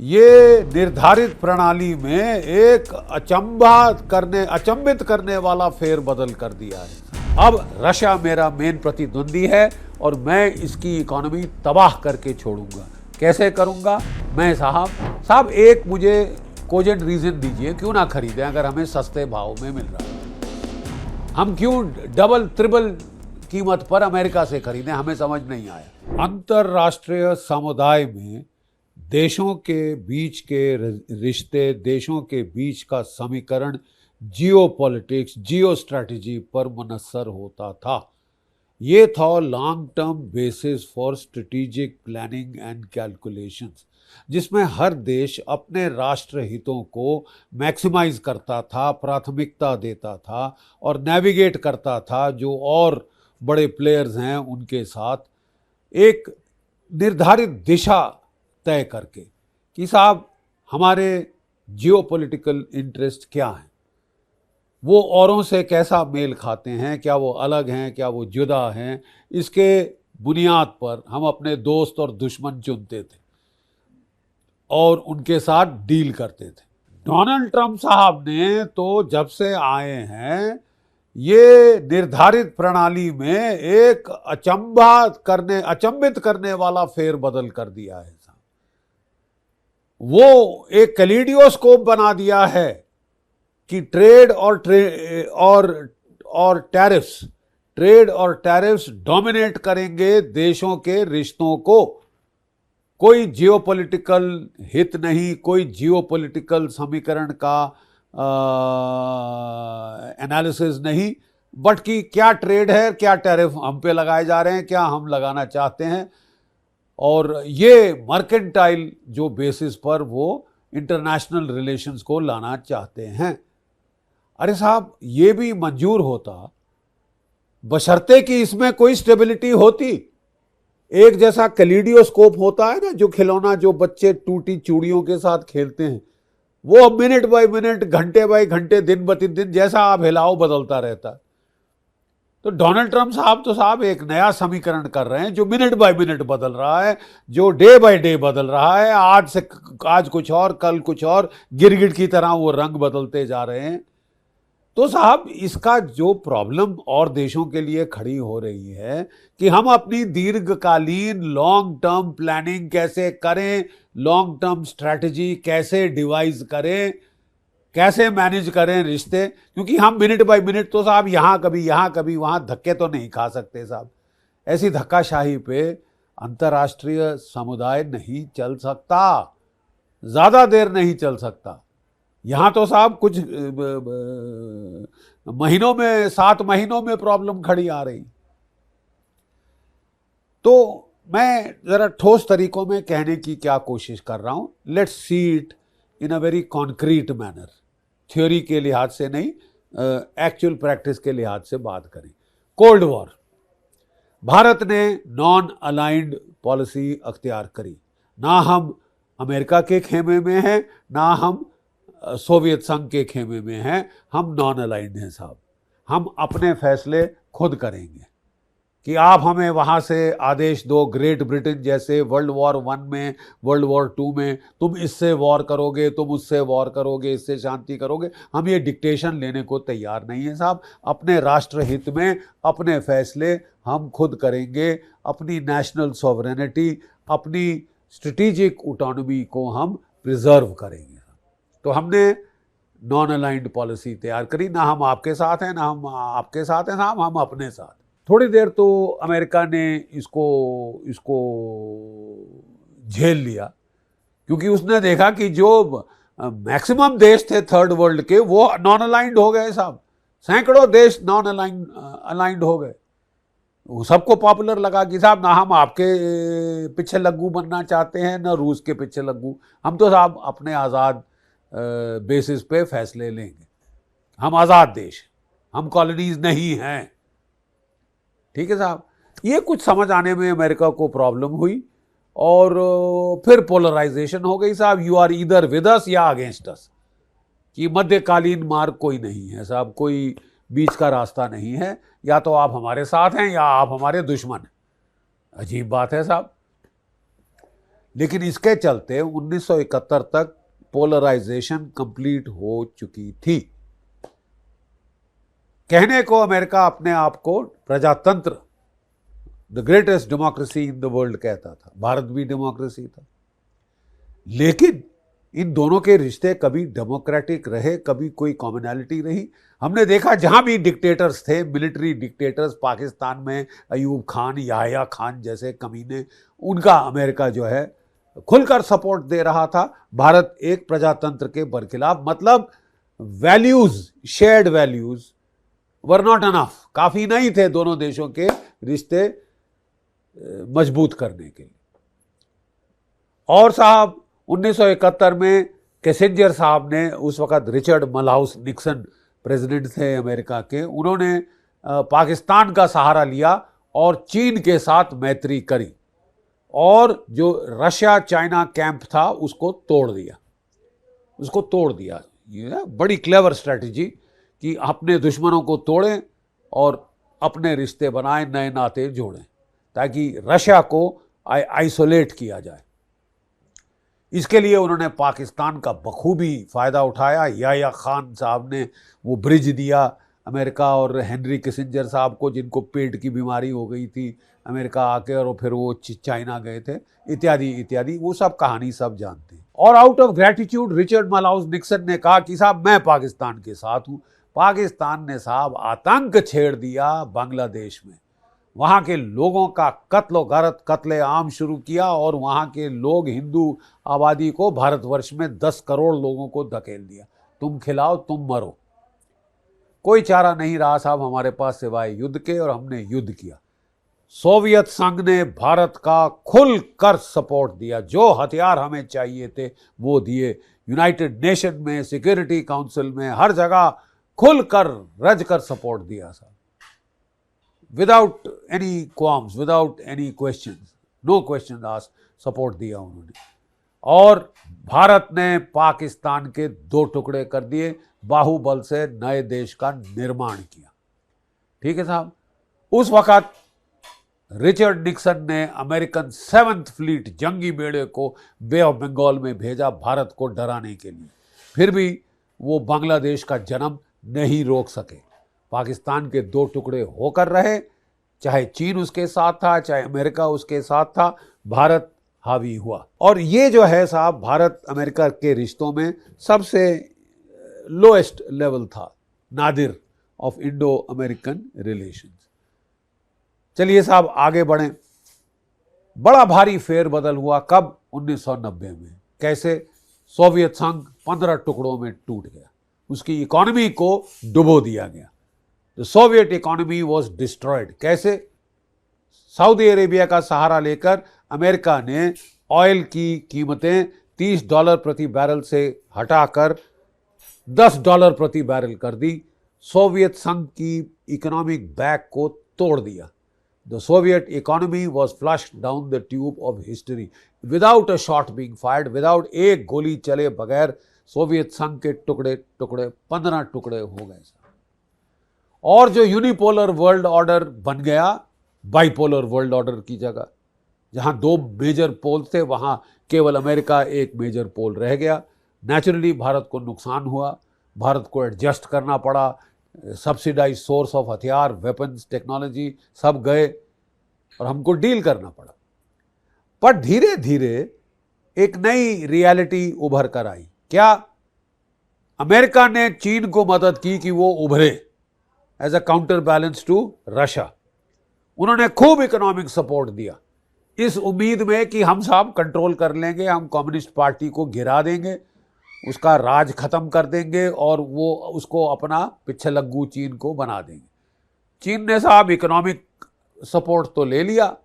ये निर्धारित प्रणाली में एक अचंभित करने वाला फेरबदल कर दिया है। अब रशिया मेरा मेन प्रतिद्वंदी है और मैं इसकी इकोनॉमी तबाह करके छोड़ूंगा। कैसे करूंगा मैं? साहब एक मुझे कोजेंट रीजन दीजिए, क्यों ना खरीदें अगर हमें सस्ते भाव में मिल रहा है। हम क्यों डबल ट्रिपल कीमत पर अमेरिका से खरीदें? हमें समझ नहीं आया। अंतरराष्ट्रीय समुदाय में देशों के बीच के रिश्ते, देशों के बीच का समीकरण जियो पॉलिटिक्स, जियो स्ट्रैटेजी पर मुनस्सर होता था। ये था long term basis for strategic planning and calculations, जिसमें हर देश अपने राष्ट्र हितों को मैक्सिमाइज करता था, प्राथमिकता देता था और नेविगेट करता था जो और बड़े प्लेयर्स हैं उनके साथ, एक निर्धारित दिशा तय करके कि साहब हमारे जियोपॉलिटिकल इंटरेस्ट क्या हैं, वो औरों से कैसा मेल खाते हैं, क्या वो अलग हैं, क्या वो जुदा हैं। इसके बुनियाद पर हम अपने दोस्त और दुश्मन चुनते थे और उनके साथ डील करते थे। डोनाल्ड ट्रंप साहब ने तो जब से आए हैं ये निर्धारित प्रणाली में एक अचंभित करने वाला फेरबदल कर दिया है। वो एक कैलिडियोस्कोप बना दिया है कि ट्रेड और टैरिफ्स डोमिनेट करेंगे देशों के रिश्तों को। कोई जियोपॉलिटिकल हित नहीं, कोई जियोपॉलिटिकल समीकरण का एनालिसिस नहीं, बट कि क्या ट्रेड है, क्या टैरिफ हम पे लगाए जा रहे हैं, क्या हम लगाना चाहते हैं। और ये मर्केंटाइल जो बेसिस पर वो इंटरनेशनल रिलेशंस को लाना चाहते हैं। अरे साहब ये भी मंजूर होता बशर्ते कि इसमें कोई स्टेबिलिटी होती। एक जैसा कैलिडियोस्कोप होता है ना, जो खिलौना जो बच्चे टूटी चूड़ियों के साथ खेलते हैं, वो अब मिनट बाय मिनट, घंटे बाय घंटे, दिन ब दिन जैसा आप हिलाओ बदलता रहता है। तो डोनाल्ड ट्रंप साहब तो साहब एक नया समीकरण कर रहे हैं जो मिनट बाय मिनट बदल रहा है, जो डे बाय डे बदल रहा है। आज कुछ और, कल कुछ और, गिरगिट की तरह वो रंग बदलते जा रहे हैं। तो साहब इसका जो प्रॉब्लम और देशों के लिए खड़ी हो रही है कि हम अपनी दीर्घकालीन लॉन्ग टर्म प्लानिंग कैसे करें, लॉन्ग टर्म स्ट्रैटेजी कैसे डिवाइस करें, कैसे मैनेज करें रिश्ते। क्योंकि हम मिनट बाय मिनट तो साहब यहाँ कभी वहाँ धक्के तो नहीं खा सकते साहब। ऐसी धक्काशाही पे अंतर्राष्ट्रीय समुदाय नहीं चल सकता, ज़्यादा देर नहीं चल सकता। यहाँ तो साहब कुछ महीनों में, 7 महीनों में प्रॉब्लम खड़ी आ रही। तो मैं ज़रा ठोस तरीकों में कहने की क्या कोशिश कर रहा हूँ। Let's see it in a very concrete manner. Theory के लिहाज से नहीं, एक्चुअल प्रैक्टिस के लिहाज से बात करें। कोल्ड वॉर, भारत ने नॉन अलाइंड पॉलिसी अख्तियार करी। ना हम अमेरिका के खेमे में हैं, ना हम सोवियत संघ के खेमे में हैं, हम नॉन अलाइंड हैं साहब। हम अपने फैसले खुद करेंगे कि आप हमें वहाँ से आदेश दो, ग्रेट ब्रिटेन जैसे वर्ल्ड वॉर 1 में, वर्ल्ड वॉर 2 में, तुम इससे वॉर करोगे, तुम उससे वॉर करोगे, इससे शांति करोगे। हम ये डिक्टेशन लेने को तैयार नहीं है साहब। अपने राष्ट्र हित में अपने फैसले हम खुद करेंगे। अपनी नेशनल सॉवरेनिटी, अपनी स्ट्रेटेजिक ऑटोनॉमी को हम प्रिजर्व करेंगे। तो हमने नॉन अलाइंड पॉलिसी तैयार करी। ना हम आपके साथ हैं, ना हम आपके साथ हैं साहब, हम अपने साथ। थोड़ी देर तो अमेरिका ने इसको झेल लिया, क्योंकि उसने देखा कि जो मैक्सिमम देश थे थर्ड वर्ल्ड के वो नॉन अलाइंड हो गए साहब। सैकड़ों देश नॉन अलाइंड हो गए। सबको पॉपुलर लगा कि साहब ना हम आपके पीछे लग्गू बनना चाहते हैं, ना रूस के पीछे लग्गू। हम तो साहब अपने आज़ाद बेसिस पे फैसले लेंगे। हम आज़ाद देश, हम कॉलोनीज नहीं हैं। ठीक है साहब। ये कुछ समझ आने में अमेरिका को प्रॉब्लम हुई और फिर पोलराइजेशन हो गई साहब। You are either with us या अगेंस्ट अस, कि मध्यकालीन मार्ग कोई नहीं है साहब, कोई बीच का रास्ता नहीं है। या तो आप हमारे साथ हैं या आप हमारे दुश्मन हैं। अजीब बात है साहब। लेकिन इसके चलते 1971 तक पोलराइजेशन कंप्लीट हो चुकी थी। कहने को अमेरिका अपने आप को प्रजातंत्र, the greatest democracy in the world कहता था, भारत भी डेमोक्रेसी था, लेकिन इन दोनों के रिश्ते कभी डेमोक्रेटिक रहे, कभी कोई कॉमनैलिटी रही। हमने देखा जहां भी डिक्टेटर्स थे, मिलिट्री डिक्टेटर्स, पाकिस्तान में अयूब खान, याह्या खान जैसे कमीने, उनका अमेरिका जो है खुलकर सपोर्ट दे रहा था। भारत एक प्रजातंत्र के बरखिलाफ, मतलब values, shared values were not enough, काफी नहीं थे दोनों देशों के रिश्ते मजबूत करने के लिए। और साहब 1971 में किसिंजर साहब ने, उस वक्त रिचर्ड मलहाउस निक्सन प्रेसिडेंट थे अमेरिका के, उन्होंने पाकिस्तान का सहारा लिया और चीन के साथ मैत्री करी और जो रशिया चाइना कैंप था उसको तोड़ दिया। ये बड़ी क्लेवर स्ट्रेटजी कि अपने दुश्मनों को तोड़ें और अपने रिश्ते बनाएं, नए नाते जोड़ें, ताकि रशिया को आइसोलेट किया जाए। इसके लिए उन्होंने पाकिस्तान का बखूबी फ़ायदा उठाया। याह्या खान साहब ने वो ब्रिज दिया अमेरिका और हेनरी किसिंजर साहब को, जिनको पेट की बीमारी हो गई थी अमेरिका आके, और फिर वो चाइना गए थे, इत्यादि इत्यादि, वो सब कहानी सब जानते हैं। और out of gratitude Richard Milhous Nixon ने कहा कि साहब मैं पाकिस्तान के साथ हूँ। पाकिस्तान ने साहब आतंक छेड़ दिया बांग्लादेश में, वहाँ के लोगों का कत्लो गारत, कत्ले आम शुरू किया और वहाँ के लोग, हिंदू आबादी को भारतवर्ष में 10 करोड़ लोगों को धकेल दिया, तुम खिलाओ तुम मरो। कोई चारा नहीं रहा साहब हमारे पास सिवाय युद्ध के, और हमने युद्ध किया। सोवियत संघ ने भारत का खुलकर सपोर्ट दिया, जो हथियार हमें चाहिए थे वो दिए। यूनाइटेड नेशन में, सिक्योरिटी काउंसिल में, हर जगह खुलकर रज कर सपोर्ट दिया साहब, without any qualms, without any questions, no question asked, support दिया उन्होंने। और भारत ने पाकिस्तान के 2 टुकड़े कर दिए, बाहुबल से नए देश का निर्माण किया। ठीक है साहब। उस वक्त रिचर्ड निक्सन ने अमेरिकन 7th फ्लीट जंगी बेड़े को बे ऑफ बंगाल में भेजा भारत को डराने के लिए। फिर भी वो बांग्लादेश का जन्म नहीं रोक सके। पाकिस्तान के 2 टुकड़े होकर रहे, चाहे चीन उसके साथ था, चाहे अमेरिका उसके साथ था, भारत हावी हुआ। और ये जो है साहब भारत अमेरिका के रिश्तों में सबसे लोएस्ट लेवल था, Nadir, of Indo American relations. चलिए साहब आगे बढ़ें। बड़ा भारी फेरबदल हुआ कब? 1990 में। कैसे? सोवियत संघ 15 टुकड़ों में टूट गया, उसकी इकोनॉमी को डुबो दिया गया। The Soviet economy was destroyed. कैसे? सऊदी अरेबिया का सहारा लेकर अमेरिका ने ऑयल की कीमतें $30 प्रति बैरल से हटाकर $10 प्रति बैरल कर दी। सोवियत संघ की इकोनॉमिक बैक को तोड़ दिया। The Soviet economy was flushed down the tube of history without a shot being fired, without एक गोली चले बगैर सोवियत संघ के टुकड़े 15 टुकड़े हो गए। और जो यूनिपोलर वर्ल्ड ऑर्डर बन गया, बाइपोलर वर्ल्ड ऑर्डर की जगह, जहां 2 मेजर पोल थे वहां केवल अमेरिका एक मेजर पोल रह गया। नेचुरली भारत को नुकसान हुआ, भारत को एडजस्ट करना पड़ा। सब्सिडाइज सोर्स ऑफ हथियार, वेपन्स, टेक्नोलॉजी सब गए और हमको डील करना पड़ा। पर धीरे धीरे एक नई रियलिटी उभर कर आई। क्या? अमेरिका ने चीन को मदद की कि वो उभरे as a counter balance to Russia. उन्होंने खूब इकोनॉमिक सपोर्ट दिया, इस उम्मीद में कि हम साहब कंट्रोल कर लेंगे, हम कम्युनिस्ट पार्टी को गिरा देंगे, उसका राज खत्म कर देंगे और वो उसको अपना पिछलग्गू चीन को बना देंगे। चीन ने साहब इकोनॉमिक सपोर्ट तो ले लिया,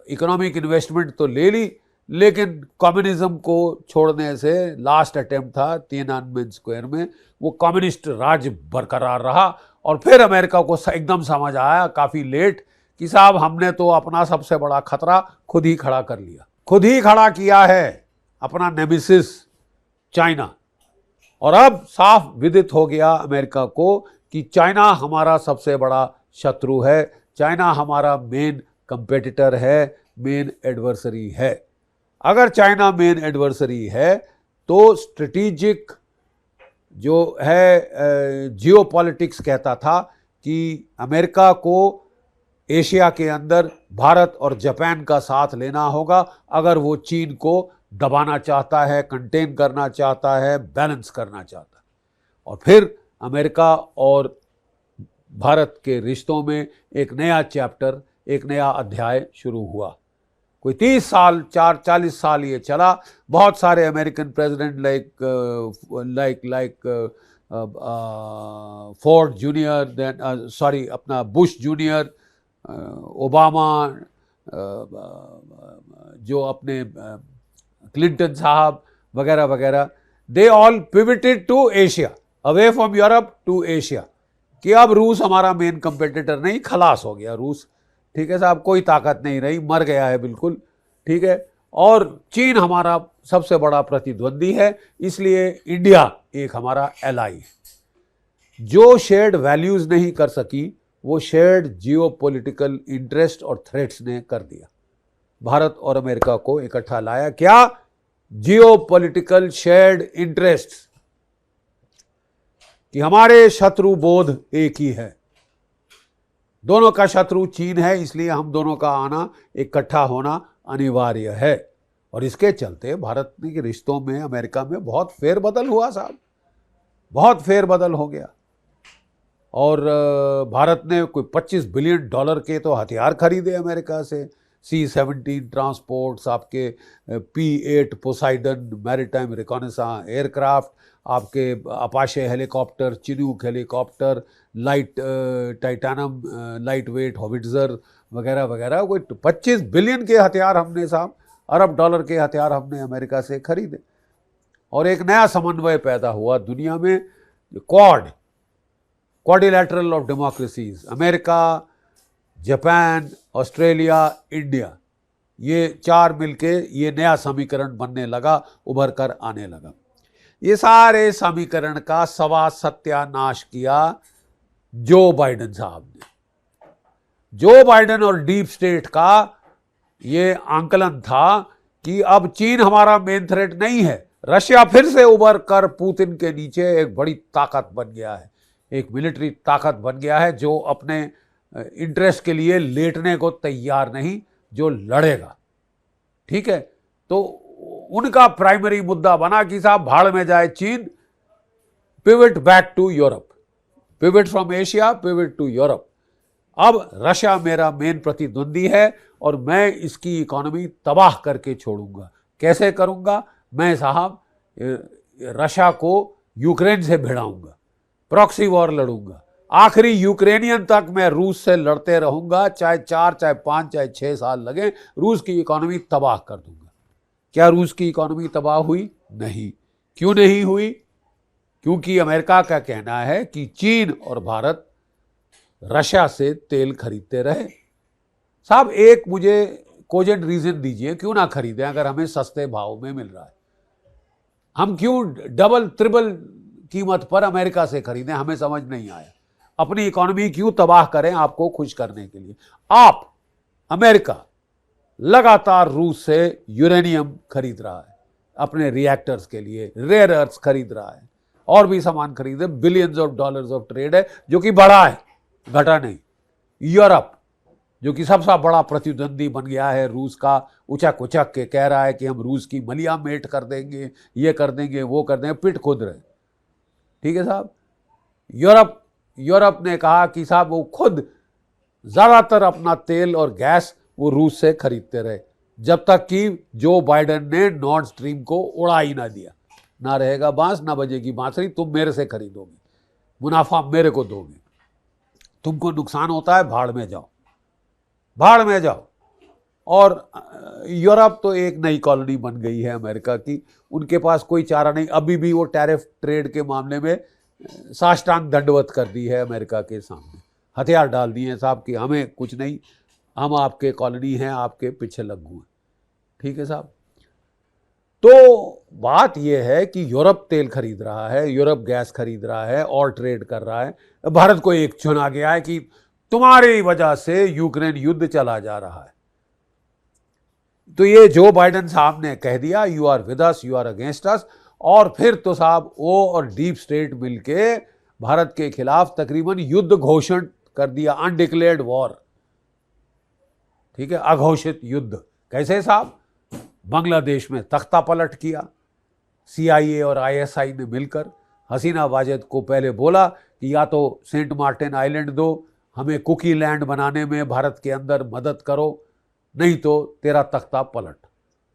इकोनॉमिक इन्वेस्टमेंट तो ले ली, लेकिन कम्युनिज्म को छोड़ने से लास्ट अटेम्प्ट था तिएनअनमेन स्क्वायर में, वो कम्युनिस्ट राज बरकरार रहा। और फिर अमेरिका को एकदम समझ आया काफ़ी लेट कि साहब हमने तो अपना सबसे बड़ा खतरा खुद ही खड़ा कर लिया, खुद ही खड़ा किया है अपना नेमेसिस चाइना। और अब साफ विदित हो गया अमेरिका को कि चाइना हमारा सबसे बड़ा शत्रु है, चाइना हमारा मेन कंपेटिटर है, मेन एडवर्सरी है। अगर चाइना मेन एडवर्सरी है तो स्ट्रेटेजिक जो है जियो पॉलिटिक्स कहता था कि अमेरिका को एशिया के अंदर भारत और जापान का साथ लेना होगा अगर वो चीन को दबाना चाहता है, कंटेन करना चाहता है, बैलेंस करना चाहता है। और फिर अमेरिका और भारत के रिश्तों में एक नया चैप्टर, एक नया अध्याय शुरू हुआ। कोई 30 साल 40 साल ये चला। बहुत सारे American president like Ford junior, sorry अपना बुश जूनियर, ओबामा, जो अपने क्लिंटन साहब वगैरह वगैरह, they all pivoted to Asia, away from Europe to Asia, कि अब रूस हमारा मेन कंपेटिटर नहीं, खलास हो गया रूस, ठीक है साहब, कोई ताकत नहीं रही, मर गया है बिल्कुल, ठीक है। और चीन हमारा सबसे बड़ा प्रतिद्वंदी है, इसलिए इंडिया एक हमारा एलाई है। जो शेयर्ड वैल्यूज नहीं कर सकी वो शेयर्ड जियोपॉलिटिकल इंटरेस्ट और थ्रेट्स ने कर दिया, भारत और अमेरिका को इकट्ठा लाया। क्या? जियोपॉलिटिकल शेयर्ड इंटरेस्ट, कि हमारे शत्रु बोध एक ही है, दोनों का शत्रु चीन है, इसलिए हम दोनों का आना, इकट्ठा होना अनिवार्य है। और इसके चलते भारत के रिश्तों में अमेरिका में बहुत फेरबदल हुआ साहब, बहुत फेरबदल हो गया। और भारत ने कोई $25 बिलियन के तो हथियार खरीदे अमेरिका से, C-17 ट्रांसपोर्ट्स, आपके P-8 Poseidon maritime reconnaissance aircraft, आपके Apache helicopter, Chinook helicopter, light titanium light weight howitzer वगैरह वगैरह, कोई 25 बिलियन के हथियार हमने साहब, अरब डॉलर के हथियार हमने अमेरिका से खरीदे। और एक नया समन्वय पैदा हुआ दुनिया में, quadrilateral of democracies, America, Japan, Australia, India, ये चार मिलके ये नया समीकरण बनने लगा, उभर कर आने लगा। ये सारे समीकरण का सत्यानाश किया जो बाइडेन साहब ने। जो बाइडेन और डीप स्टेट का ये आंकलन था कि अब चीन हमारा मेन थ्रेट नहीं है, रशिया फिर से उभर कर पुतिन के नीचे एक बड़ी ताकत बन गया है, एक मिलिट्री ताकत बन गया है, जो अपने इंटरेस्ट के लिए लेटने को तैयार नहीं, जो लड़ेगा, ठीक है। तो उनका प्राइमरी मुद्दा बना कि साहब भाड़ में जाए चीन, pivot back to Europe, pivot from Asia, pivot to Europe. अब रशिया मेरा मेन प्रतिद्वंदी है और मैं इसकी इकोनॉमी तबाह करके छोड़ूंगा। कैसे करूंगा? मैं साहब रशिया को यूक्रेन से भिड़ाऊंगा, प्रॉक्सी वॉर लड़ूंगा, आखिरी यूक्रेनियन तक मैं रूस से लड़ते रहूंगा, चाहे 4, चाहे 5, चाहे 6 साल लगे, रूस की इकोनॉमी तबाह कर दूंगा। क्या रूस की इकोनॉमी तबाह हुई? नहीं। क्यों नहीं हुई? क्योंकि अमेरिका का कहना है कि चीन और भारत रशिया से तेल खरीदते रहे। साहब एक मुझे कोजेंट रीजन दीजिए, क्यों ना खरीदें अगर हमें सस्ते भाव में मिल रहा है? हम क्यों डबल ट्रिपल कीमत पर अमेरिका से खरीदें? हमें समझ नहीं आया। अपनी इकोनॉमी क्यों तबाह करें आपको खुश करने के लिए? आप अमेरिका लगातार रूस से यूरेनियम खरीद रहा है अपने रिएक्टर्स के लिए, रेयर अर्थ्स खरीद रहा है, और भी सामान खरीदे, billions of dollars of trade है, जो कि बढ़ा है, घटा नहीं। यूरोप जो कि सबसे बड़ा प्रतिद्वंदी बन गया है रूस का, उचक उचक के कह रहा है कि हम रूस की मलिया मेट कर देंगे, ये कर देंगे, वो कर देंगे, पिट खुद रहे, ठीक है साहब। यूरोप ने कहा कि साहब वो खुद ज़्यादातर अपना तेल और गैस वो रूस से खरीदते रहे, जब तक कि जो बाइडेन ने नॉर्थ स्ट्रीम को उड़ा ही ना दिया। ना रहेगा बांस, ना बजेगी बांसुरी, तुम मेरे से खरीदोगे, मुनाफा मेरे को दोगे, तुमको नुकसान होता है, भाड़ में जाओ, भाड़ में जाओ। और यूरोप तो एक नई कॉलोनी बन गई है अमेरिका की, उनके पास कोई चारा नहीं। अभी भी वो टैरिफ ट्रेड के मामले में साष्टांग दंडवत कर दी है अमेरिका के सामने, हथियार डाल दिए हैं साहब कि हमें कुछ नहीं, हम आपके कॉलोनी हैं, आपके पीछे लग्गू हैं, ठीक है साहब। तो बात यह है कि यूरोप तेल खरीद रहा है, यूरोप गैस खरीद रहा है और ट्रेड कर रहा है। भारत को एक चुना गया है कि तुम्हारी वजह से यूक्रेन युद्ध चला जा रहा है, तो ये जो बाइडेन साहब ने कह दिया you are with us, you are against us, और फिर तो साहब ओ और डीप स्टेट मिलके भारत के खिलाफ तकरीबन युद्ध घोषण कर दिया, अनडिक्लेयर्ड वॉर, ठीक है, अघोषित युद्ध। कैसे साहब? बांग्लादेश में तख्ता पलट किया, CIA और ISI ने मिलकर हसीना वाजेद को पहले बोला कि या तो सेंट मार्टिन आइलैंड दो, हमें कुकी लैंड बनाने में भारत के अंदर मदद करो, नहीं तो तेरा तख्ता पलट।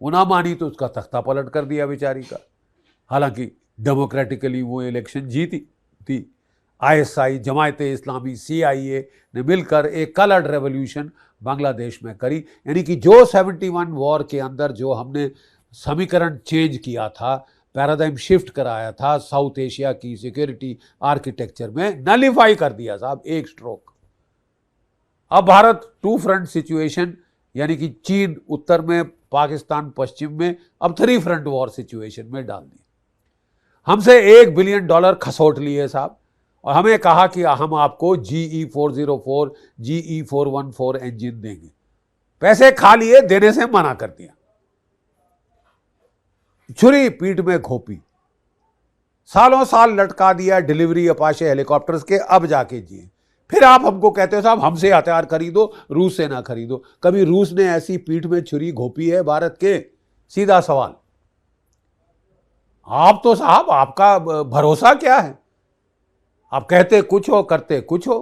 वो ना मानी तो उसका तख्ता पलट कर दिया बेचारी का। हालांकि डेमोक्रेटिकली वो इलेक्शन जीती थी। ISI, जमायते इस्लामी, CIA ने मिलकर एक कलर्ड रेवोल्यूशन बांग्लादेश में करी। यानी कि जो 71 वॉर के अंदर जो हमने समीकरण चेंज किया था, पैराडाइम शिफ्ट कराया था साउथ एशिया की सिक्योरिटी आर्किटेक्चर में, नलिफाई कर दिया साहब एक स्ट्रोक। अब भारत टू फ्रंट सिचुएशन, यानी कि चीन उत्तर में, पाकिस्तान पश्चिम में, अब 3 फ्रंट वॉर सिचुएशन में डाल दी। हमसे $1 बिलियन खसोट लिए साहब, और हमें कहा कि हम आपको GE-404, GE-414 इंजन देंगे। पैसे खा लिए, देने से मना कर दिया। छुरी पीठ में घोपी, सालों साल लटका दिया डिलीवरी अपाचे हेलीकॉप्टर्स के, अब जाके जिए। फिर आप हमको कहते हो साहब हमसे हथियार खरीदो, रूस से ना खरीदो। कभी रूस ने ऐसी पीठ में छुरी घोपी है भारत के? सीधा सवाल। आप तो साहब, आपका भरोसा क्या है? आप कहते कुछ हो, करते कुछ हो।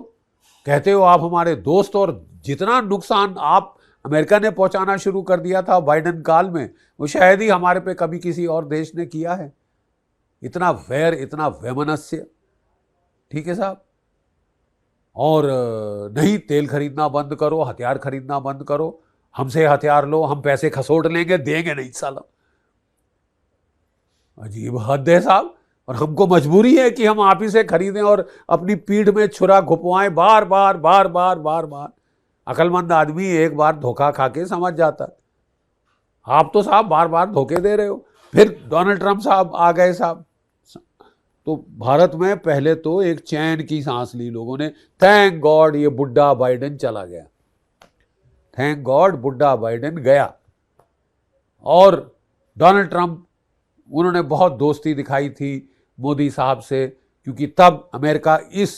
कहते हो आप हमारे दोस्त, और जितना नुकसान आप अमेरिका ने पहुंचाना शुरू कर दिया था बाइडेन काल में, वो शायद ही हमारे पे कभी किसी और देश ने किया है। इतना वैर, इतना वैमनस्य, ठीक है साहब। और नहीं, तेल खरीदना बंद करो, हथियार खरीदना बंद करो, हमसे हथियार लो, हम पैसे खसोट लेंगे, देंगे नहीं साला। अजीब हद है साहब। और हमको मजबूरी है कि हम आप ही से खरीदें और अपनी पीठ में छुरा घुपवाएं बार बार बार बार बार बार। अकलमंद आदमी एक बार धोखा खा के समझ जाता। आप तो साहब बार बार धोखे दे रहे हो। फिर डोनाल्ड ट्रंप साहब आ गए साहब, तो भारत में पहले तो एक चैन की सांस ली लोगों ने। थैंक गॉड ये बुड्ढा बाइडेन चला गया, थैंक गॉड बुड्ढा बाइडेन गया। और डोनाल्ड ट्रंप, उन्होंने बहुत दोस्ती दिखाई थी मोदी साहब से, क्योंकि तब अमेरिका इस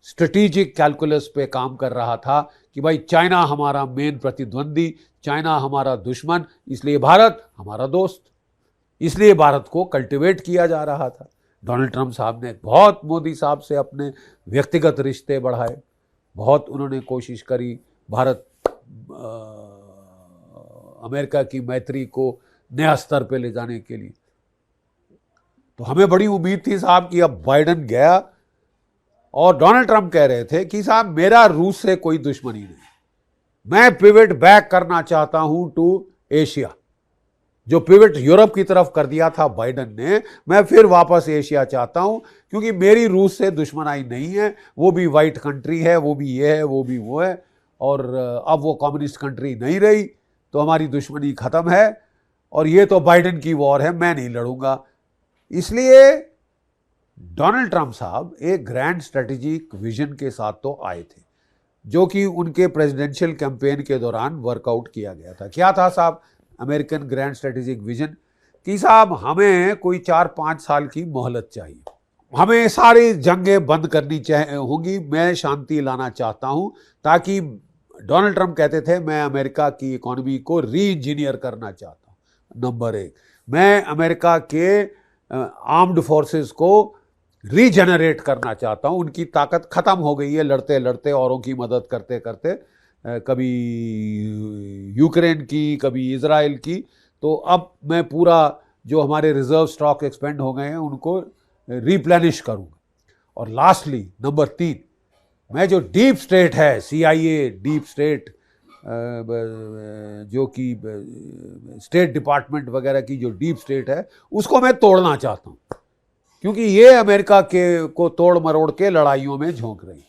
स्ट्रेटेजिक कैलकुलस पे काम कर रहा था कि भाई चाइना हमारा मेन प्रतिद्वंदी, चाइना हमारा दुश्मन, इसलिए भारत हमारा दोस्त, इसलिए भारत को कल्टिवेट किया जा रहा था। डोनाल्ड ट्रंप साहब ने बहुत मोदी साहब से अपने व्यक्तिगत रिश्ते बढ़ाए, बहुत उन्होंने कोशिश करी भारत अमेरिका की मैत्री को नया स्तर पे ले जाने के लिए। तो हमें बड़ी उम्मीद थी साहब कि अब बाइडेन गया, और डोनाल्ड ट्रंप कह रहे थे कि साहब मेरा रूस से कोई दुश्मनी नहीं, मैं पिवट बैक करना चाहता हूं टू एशिया। जो पिवट यूरोप की तरफ कर दिया था बाइडेन ने, मैं फिर वापस एशिया चाहता हूं, क्योंकि मेरी रूस से दुश्मनाई नहीं है। वो भी वाइट कंट्री है, वो भी ये है, वो भी वो है, और अब वो कम्युनिस्ट कंट्री नहीं रही, तो हमारी दुश्मनी खत्म है। और ये तो बाइडेन की वॉर है, मैं नहीं लड़ूंगा। इसलिए डोनाल्ड ट्रंप साहब एक ग्रैंड स्ट्रेटेजिक विजन के साथ तो आए थे, जो कि उनके प्रेसिडेंशियल कैंपेन के दौरान वर्कआउट किया गया था। क्या था साहब अमेरिकन ग्रैंड स्ट्रेटेजिक विजन? कि साहब हमें कोई 4-5 साल की मोहलत चाहिए, हमें सारी जंगें बंद करनी होंगी, मैं शांति लाना चाहता हूं, ताकि डोनाल्ड ट्रंप कहते थे मैं अमेरिका की इकोनॉमी को री इंजीनियर करना चाहता हूं। नंबर 1, मैं अमेरिका के आर्म्ड फोर्सेस को रीजनरेट करना चाहता हूं। उनकी ताकत खत्म हो गई है लड़ते लड़ते, औरों की मदद करते करते, कभी यूक्रेन की, कभी इजराइल की। तो अब मैं पूरा जो हमारे रिजर्व स्टॉक एक्सपेंड हो गए हैं उनको रिप्लेनिश करूंगा। और लास्टली नंबर 3, मैं जो डीप स्टेट है, CIA, डीप स्टेट, जो कि स्टेट डिपार्टमेंट वगैरह की जो डीप स्टेट है, उसको मैं तोड़ना चाहता हूं, क्योंकि ये अमेरिका के को तोड़ मरोड़ के लड़ाइयों में झोंक रही।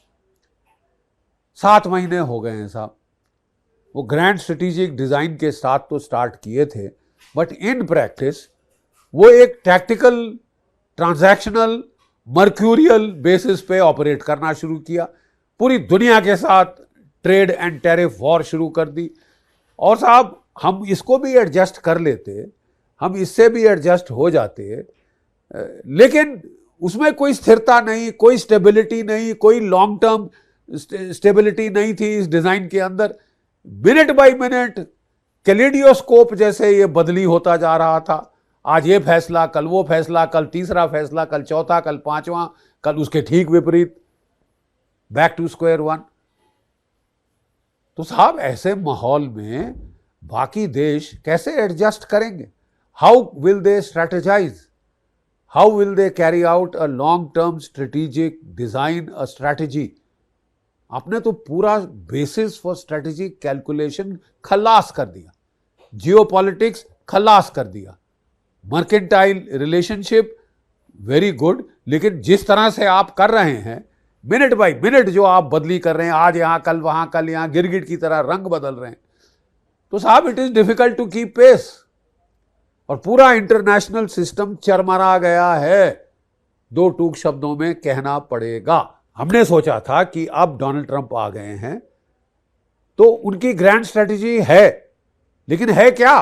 7 महीने हो गए हैं साहब। वो ग्रैंड स्ट्रेटेजिक डिजाइन के साथ तो स्टार्ट किए थे, बट इन प्रैक्टिस वो एक टैक्टिकल, ट्रांजैक्शनल, मर्क्यूरियल बेसिस पे ऑपरेट करना शुरू किया। पूरी दुनिया के साथ ट्रेड एंड टैरिफ वॉर शुरू कर दी। और साहब हम इसको भी एडजस्ट कर लेते, हम इससे भी एडजस्ट हो जाते, लेकिन उसमें कोई स्थिरता नहीं, कोई स्टेबिलिटी नहीं, कोई लॉन्ग टर्म स्टेबिलिटी नहीं थी इस डिजाइन के अंदर। मिनट बाय मिनट कैलिडियोस्कोप जैसे ये बदली होता जा रहा था। आज ये फैसला, कल वो फैसला, कल तीसरा फैसला, कल चौथा, कल पांचवा, कल उसके ठीक विपरीत, बैक टू स्क्वायर वन। तो साहब ऐसे माहौल में बाकी देश कैसे एडजस्ट करेंगे? How will they strategise? How will they carry out a long term strategic design, a strategy? आपने तो पूरा बेसिस फॉर स्ट्रेटेजिक कैलकुलेशन खलास कर दिया, जियोपॉलिटिक्स खलास कर दिया, मर्केंटाइल रिलेशनशिप वेरी गुड, लेकिन जिस तरह से आप कर रहे हैं, मिनट बाय मिनट जो आप बदली कर रहे हैं, आज यहां कल वहां, कल यहां, गिरगिट की तरह रंग बदल रहे हैं, तो साहब it is difficult to keep pace. और पूरा इंटरनेशनल सिस्टम चरमरा गया है, दो टूक शब्दों में कहना पड़ेगा। हमने सोचा था कि अब डोनाल्ड ट्रंप आ गए हैं तो उनकी ग्रैंड स्ट्रेटेजी है, लेकिन है क्या?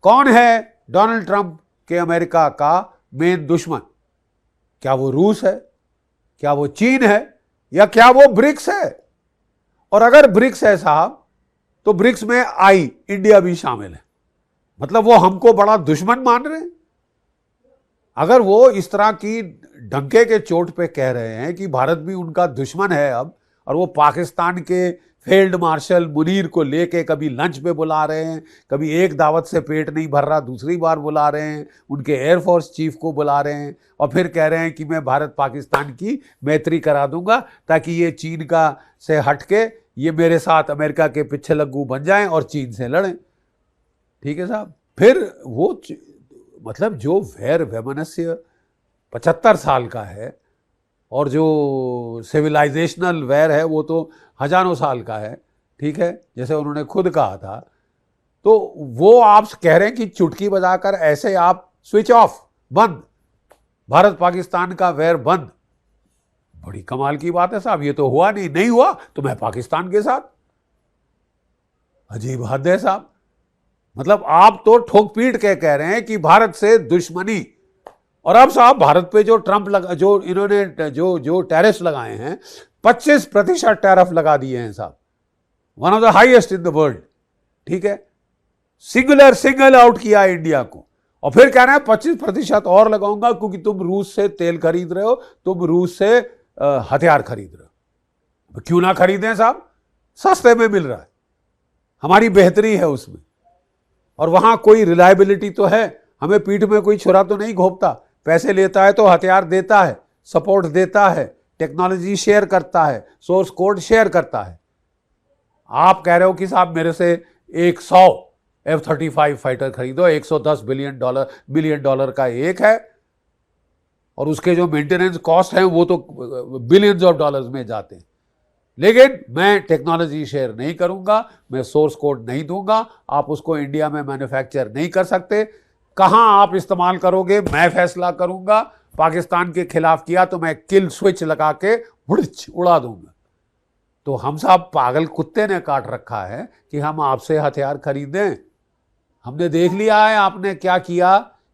कौन है डोनाल्ड ट्रंप के अमेरिका का मेन दुश्मन? क्या वो रूस है, क्या वो चीन है, या क्या वो ब्रिक्स है? और अगर ब्रिक्स है साहब, तो ब्रिक्स में इंडिया भी शामिल है, मतलब वो हमको बड़ा दुश्मन मान रहे हैं। अगर वो इस तरह की डंके के चोट पे कह रहे हैं कि भारत भी उनका दुश्मन है अब, और वो पाकिस्तान के फील्ड मार्शल मुनीर को लेके कभी लंच पे बुला रहे हैं, कभी एक दावत से पेट नहीं भर रहा दूसरी बार बुला रहे हैं, उनके एयरफोर्स चीफ को बुला रहे हैं, और फिर कह रहे हैं कि मैं भारत पाकिस्तान की मैत्री करा दूंगा ताकि ये चीन का से हट के ये मेरे साथ अमेरिका के पीछे लग्गू बन जाएं और चीन से लड़ें। ठीक है साहब, फिर वो मतलब जो वैर वैमनस्य 75 साल का है, और जो सिविलाइजेशनल वैर है वो तो हजारों साल का है, ठीक है, जैसे उन्होंने खुद कहा था, तो वो आप कह रहे हैं कि चुटकी बजाकर ऐसे आप स्विच ऑफ, बंद, भारत पाकिस्तान का वैर बंद। बड़ी कमाल की बात है साहब, ये तो हुआ नहीं हुआ तो मैं पाकिस्तान के साथ। अजीब हद है साहब, मतलब आप तो ठोक पीट के कह रहे हैं कि भारत से दुश्मनी, और अब साहब भारत पे जो जो इन्होंने जो टैरिफ लगाए हैं, 25% टैरिफ लगा दिए हैं साहब, one of the highest in the world. ठीक है, सिंगल आउट किया इंडिया को, और फिर कह रहे हैं 25% और लगाऊंगा क्योंकि तुम रूस से तेल खरीद रहे हो, तुम रूस से हथियार खरीद रहे हो। क्यों ना खरीदें साहब, सस्ते में मिल रहा है, हमारी बेहतरी है उसमें, और वहां कोई रिलायबिलिटी तो है, हमें पीठ में कोई छुरा तो नहीं घोंपता, पैसे लेता है तो हथियार देता है, सपोर्ट देता है, टेक्नोलॉजी शेयर करता है, सोर्स कोड शेयर करता है। आप कह रहे हो कि साहब मेरे से 100 F-35 फाइटर खरीदो, 110 बिलियन डॉलर का एक है, और उसके जो मेंटेनेंस कॉस्ट है वो तो बिलियंस ऑफ डॉलर्स में जाते हैं, लेकिन मैं टेक्नोलॉजी शेयर नहीं करूंगा, मैं सोर्स कोड नहीं दूंगा, आप उसको इंडिया में मैन्युफैक्चर नहीं कर सकते, कहां आप इस्तेमाल करोगे मैं फैसला करूंगा, पाकिस्तान के खिलाफ किया तो मैं किल स्विच लगा के उड़ा दूंगा। तो हम साहब पागल कुत्ते ने काट रखा है कि हम आपसे हथियार खरीदें। हमने देख लिया है आपने क्या किया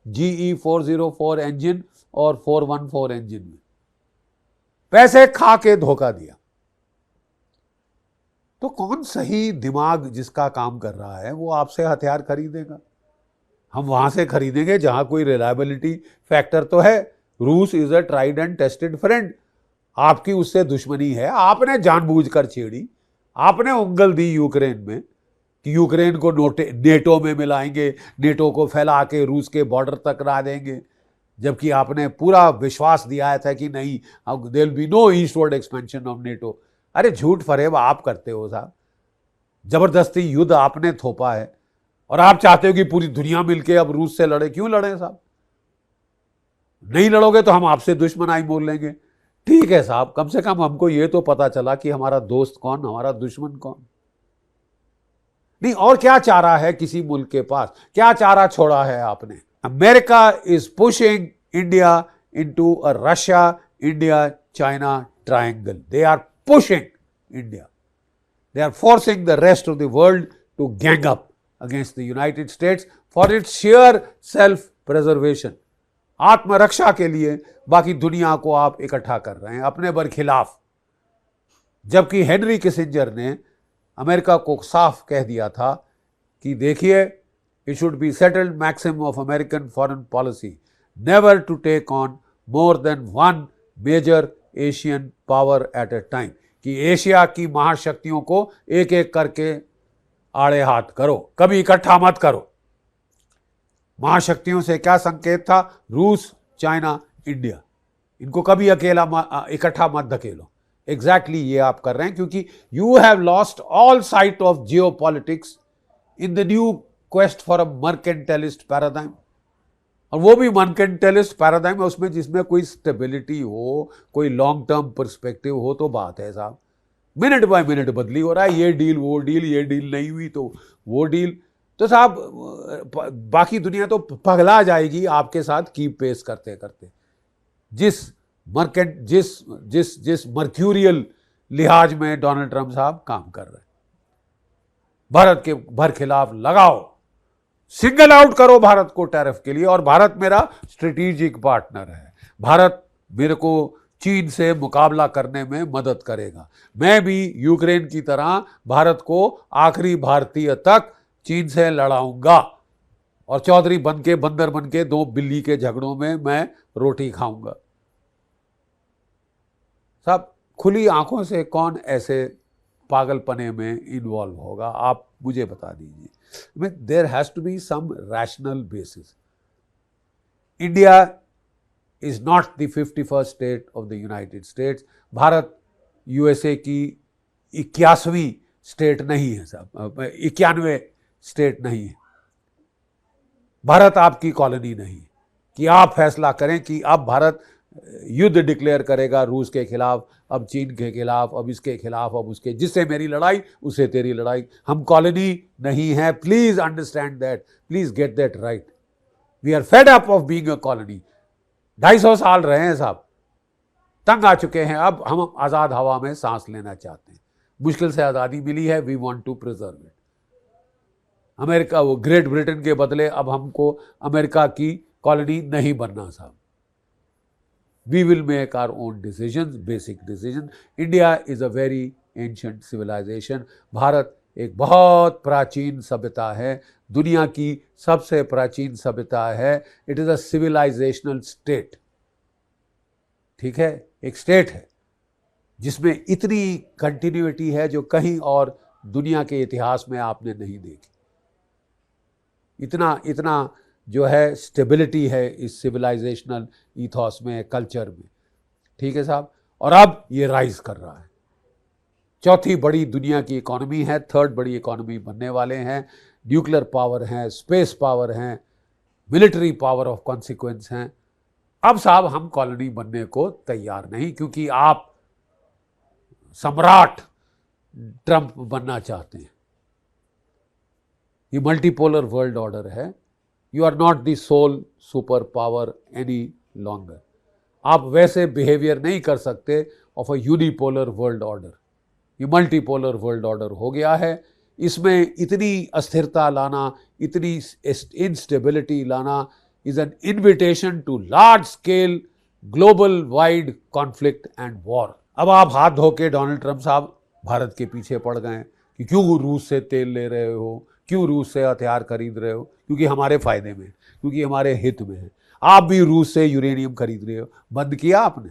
GE 404 इंजन और 414 इंजन में, पैसे खा के धोखा दिया। तो कौन सही दिमाग जिसका काम कर रहा है वो आपसे हथियार खरीदेगा? हम वहां से खरीदेंगे जहां कोई रिलायबिलिटी फैक्टर तो है। रूस is a tried and tested friend, आपकी उससे दुश्मनी है, आपने जानबूझकर छेड़ी, आपने उंगल दी यूक्रेन में कि यूक्रेन को नेटो में मिलाएंगे, नेटो को फैला के रूस के बॉर्डर तक ला देंगे, जबकि आपने पूरा विश्वास दिया था कि नहीं, there will be no eastward expansion of NATO. अरे झूठ फरेब आप करते हो साहब, जबरदस्ती युद्ध आपने थोपा है, और आप चाहते हो कि पूरी दुनिया मिलके अब रूस से लड़े। क्यों लड़े साहब? नहीं लड़ोगे तो हम आपसे दुश्मनाई बोल लेंगे। ठीक है साहब, कम से कम हमको ये तो पता चला कि हमारा दोस्त कौन, हमारा दुश्मन कौन। नहीं, और क्या चारा है किसी मुल्क के पास? क्या चारा छोड़ा है आपने? America is pushing India into a Russia India China triangle. They are pushing India. They are forcing the rest of the world to gang up against the United states for its share self preservation. आत्मरक्षा के लिए बाकी दुनिया को आप इकट्ठा कर रहे हैं अपने बरखिलाफ। जबकि हेनरी किसिंजर ने अमेरिका को साफ कह दिया था कि देखिए, it should be settled maxim of American foreign policy never to take on more than one major Asian power at a time, कि एशिया की महाशक्तियों को एक एक करके आड़े हाथ करो, कभी इकट्ठा मत करो। महाशक्तियों से क्या संकेत था? रूस, चाइना, इंडिया, इनको कभी अकेला इकट्ठा मत धकेलो। एग्जैक्टली ये आप कर रहे हैं, क्योंकि you have lost all site of Jio politics in the new quest for a mercantilist paradigm. और वो भी मर्केंटलिस्ट पैराडाइम है उसमें जिसमें कोई स्टेबिलिटी हो, कोई लॉन्ग टर्म पर्सपेक्टिव हो तो बात है साहब। मिनट बाय मिनट बदली हो रहा है, ये डील वो डील, ये डील नहीं हुई तो वो डील। तो साहब बाकी दुनिया तो पगला जाएगी आपके साथ कीप पेस करते करते। जिस मर्क्यूरियल लिहाज में डोनाल्ड ट्रंप साहब काम कर रहे हैं, भारत के भर खिलाफ लगाओ, सिंगल आउट करो भारत को टैरिफ के लिए। और भारत मेरा स्ट्रेटेजिक पार्टनर है, भारत मेरे को चीन से मुकाबला करने में मदद करेगा। मैं भी यूक्रेन की तरह भारत को आखिरी भारतीय तक चीन से लड़ाऊंगा, और चौधरी बन के बंदर बन के दो बिल्ली के झगड़ों में मैं रोटी खाऊंगा। साहब खुली आंखों से कौन ऐसे पागलपने में इन्वॉल्व होगा, आप मुझे बता दीजिए। There has to be some rational basis. India is not the 51st state of the United States. Bharat USA की 81वीं स्टेट नहीं है साहब, 91 स्टेट नहीं है। भारत आपकी कॉलोनी नहीं कि आप फैसला करें कि अब भारत युद्ध डिक्लेयर करेगा रूस के खिलाफ, अब चीन के खिलाफ, अब इसके खिलाफ, अब उसके, जिससे मेरी लड़ाई उससे तेरी लड़ाई। हम कॉलोनी नहीं है, please understand that, please get that right. We are fed up of being a colony. 250 साल रहे हैं साहब, तंग आ चुके हैं। अब हम आज़ाद हवा में सांस लेना चाहते हैं। मुश्किल से आज़ादी मिली है, we want to preserve it. America, वो ग्रेट ब्रिटेन के बदले अब हमको अमेरिका की कॉलोनी नहीं बनना साहब। We will make our own decisions, basic decisions. India is a very ancient civilization. Bharat एक बहुत प्राचीन सभ्यता है, दुनिया की सबसे प्राचीन सभ्यता है। It is a civilisational state. ठीक है, एक स्टेट है जिसमें इतनी कंटिन्यूटी है जो कहीं और दुनिया के इतिहास में आपने नहीं देखी। इतना जो है स्टेबिलिटी है इस सिविलाइजेशनल ईथॉस में, कल्चर में। ठीक है साहब, और अब ये राइज कर रहा है। चौथी बड़ी दुनिया की इकोनॉमी है, थर्ड बड़ी इकोनॉमी बनने वाले हैं। न्यूक्लियर पावर हैं, स्पेस पावर हैं, मिलिट्री पावर ऑफ कॉन्सिक्वेंस हैं। अब साहब हम कॉलोनी बनने को तैयार नहीं, क्योंकि आप सम्राट ट्रंप बनना चाहते हैं। ये मल्टीपोलर वर्ल्ड ऑर्डर है। You are not the sole super power any longer. आप वैसे बिहेवियर नहीं कर सकते of a unipolar world order. ये मल्टीपोलर वर्ल्ड ऑर्डर हो गया है। इसमें इतनी अस्थिरता लाना, इतनी इंस्टेबिलिटी लाना is an invitation to large scale global wide conflict and war. अब आप हाथ धो के डोनाल्ड ट्रंप साहब भारत के पीछे पड़ गए कि क्यों रूस से तेल ले रहे हो, क्यों रूस से हथियार खरीद रहे हो, क्योंकि हमारे फायदे में, क्योंकि हमारे हित में है। आप भी रूस से यूरेनियम खरीद रहे हो, बंद किया आपने?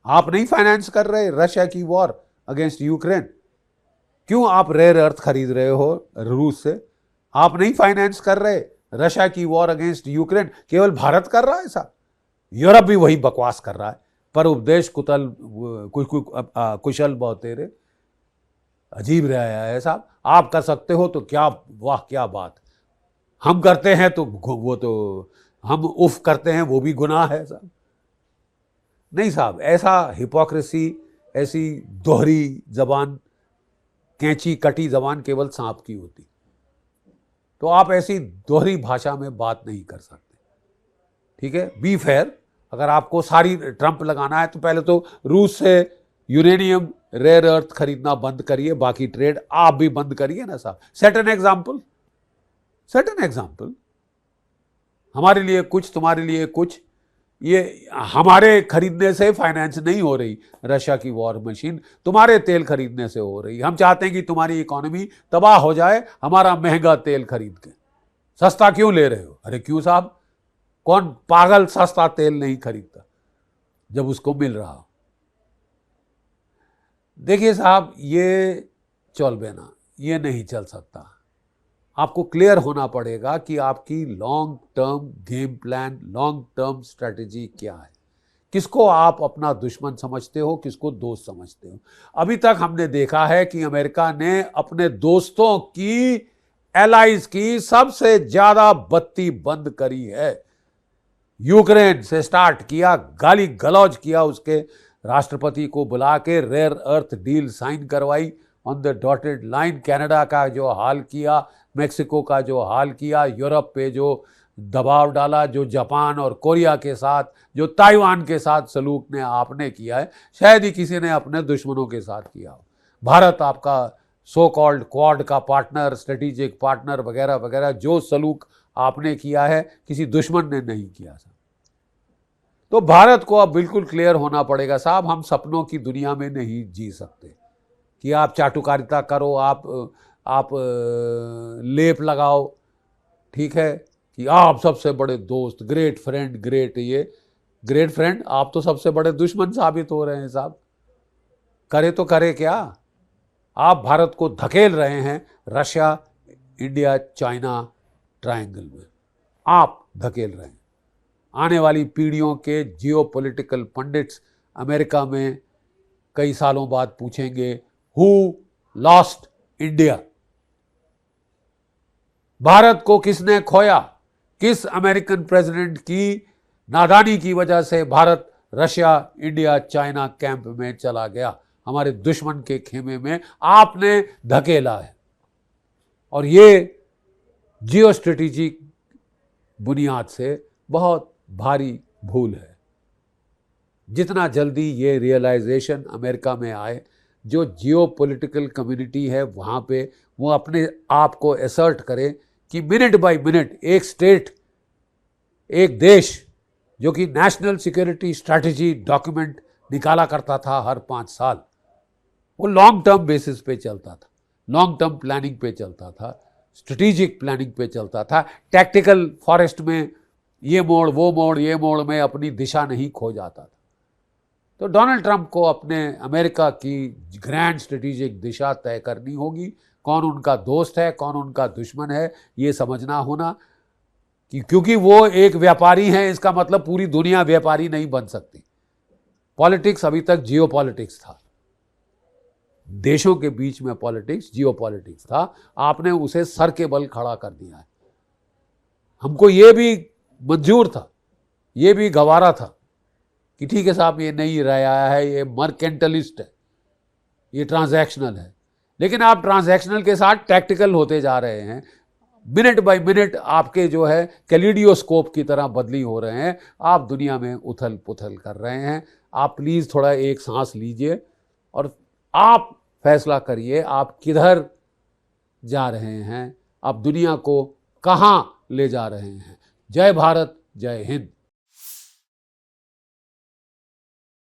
आप नहीं फाइनेंस कर रहे रशिया की वॉर अगेंस्ट यूक्रेन? क्यों आप रेयर अर्थ खरीद रहे हो रूस से? आप नहीं फाइनेंस कर रहे रशिया की वॉर अगेंस्ट यूक्रेन, केवल भारत कर रहा है साहब। यूरोप भी वही बकवास कर रहा है, पर उपदेश कुशल बहुतेरे। अजीब रहा है साहब। आप कर सकते हो तो क्या, वाह क्या बात। हम करते हैं तो वो तो हम उफ करते हैं, वो भी गुनाह है साहब। नहीं साहब, ऐसा हिपोक्रेसी, ऐसी दोहरी जबान, कैंची कटी जबान केवल सांप की होती। तो आप ऐसी दोहरी भाषा में बात नहीं कर सकते। ठीक है, बी फेयर। अगर आपको सारी ट्रंप लगाना है तो पहले तो रूस से यूरेनियम रेयर अर्थ खरीदना बंद करिए, बाकी ट्रेड आप भी बंद करिए ना साहब। Set an example. Certain example, हमारे लिए कुछ, तुम्हारे लिए कुछ, ये हमारे खरीदने से फाइनेंस नहीं हो रही रशिया की वॉर मशीन, तुम्हारे तेल खरीदने से हो रही। हम चाहते हैं कि तुम्हारी इकोनॉमी तबाह हो जाए हमारा महंगा तेल खरीद के। सस्ता क्यों ले रहे हो? अरे क्यों साहब, कौन पागल सस्ता तेल नहीं खरीदता जब उसको मिल रहा हो। देखिए साहब, ये चौलबेना, ये नहीं चल सकता। आपको क्लियर होना पड़ेगा कि आपकी long term game plan, long term strategy क्या है, किसको आप अपना दुश्मन समझते हो, किसको दोस्त समझते हो। अभी तक हमने देखा है कि अमेरिका ने अपने दोस्तों की, एलाइज की सबसे ज्यादा बत्ती बंद करी है। यूक्रेन से स्टार्ट किया, गाली गलौज किया, उसके राष्ट्रपति को बुला के रेयर अर्थ डील साइन करवाई on the dotted line, Canada का जो हाल किया, मेक्सिको का जो हाल किया, यूरोप पे जो दबाव डाला, जो जापान और कोरिया के साथ, जो ताइवान के साथ सलूक ने आपने किया है, शायद ही किसी ने अपने दुश्मनों के साथ किया हो। भारत आपका सो कॉल्ड क्वाड का पार्टनर, स्ट्रेटेजिक पार्टनर वगैरह वगैरह, जो सलूक आपने किया है किसी दुश्मन ने नहीं किया। तो भारत को अब बिल्कुल क्लियर होना पड़ेगा साहब, हम सपनों की दुनिया में नहीं जी सकते कि आप चाटुकारिता करो, आप लेप लगाओ, ठीक है, कि आप सबसे बड़े दोस्त, ग्रेट फ्रेंड, ग्रेट ये ग्रेट फ्रेंड, आप तो सबसे बड़े दुश्मन साबित हो रहे हैं साहब। करे तो करे क्या? आप भारत को धकेल रहे हैं रशिया, इंडिया, चाइना ट्रायंगल में, आप धकेल रहे हैं। आने वाली पीढ़ियों के जियोपॉलिटिकल पंडित्स अमेरिका में कई सालों बाद पूछेंगे, हु लॉस्ट इंडिया? भारत को किसने खोया? किस अमेरिकन प्रेसिडेंट की नादानी की वजह से Bharat Russia, India, China camp में चला गया? हमारे दुश्मन के खेमे में आपने धकेला है। और ये जियो स्ट्रेटेजिक बुनियाद से बहुत भारी भूल है। जितना जल्दी ये रियलाइजेशन अमेरिका में आए, जो जियोपॉलिटिकल कम्युनिटी है वहाँ पे वो अपने आप को असर्ट करे कि मिनट बाय मिनट एक स्टेट, एक देश जो कि नेशनल सिक्योरिटी स्ट्रैटेजी डॉक्यूमेंट निकाला करता था हर 5 साल, वो लॉन्ग टर्म बेसिस पे चलता था, लॉन्ग टर्म प्लानिंग पे चलता था, स्ट्रेटेजिक प्लानिंग पे चलता था। टैक्टिकल फॉरेस्ट में ये मोड़, वो मोड़, ये मोड़ में अपनी दिशा नहीं खो जाता था। तो डोनाल्ड ट्रंप को अपने अमेरिका की ग्रैंड स्ट्रेटेजिक दिशा तय करनी होगी। कौन उनका दोस्त है, कौन उनका दुश्मन है, ये समझना होना, कि क्योंकि वो एक व्यापारी हैं, इसका मतलब पूरी दुनिया व्यापारी नहीं बन सकती। पॉलिटिक्स अभी तक जियो पॉलिटिक्स था, देशों के बीच में पॉलिटिक्स जियो पॉलिटिक्स था। आपने उसे सर के बल खड़ा कर दिया है। हमको ये भी मंजूर था, ये भी गवारा था कि ठीक है साहब, ये नहीं रहा है, ये मर्केंटलिस्ट है, ये ट्रांजैक्शनल है। लेकिन आप ट्रांजैक्शनल के साथ टैक्टिकल होते जा रहे हैं। मिनट बाय मिनट आपके जो है कैलिडियोस्कोप की तरह बदली हो रहे हैं। आप दुनिया में उथल पुथल कर रहे हैं। आप प्लीज़ थोड़ा एक सांस लीजिए और आप फैसला करिए आप किधर जा रहे हैं, आप दुनिया को कहाँ ले जा रहे हैं। जय भारत, जय हिंद।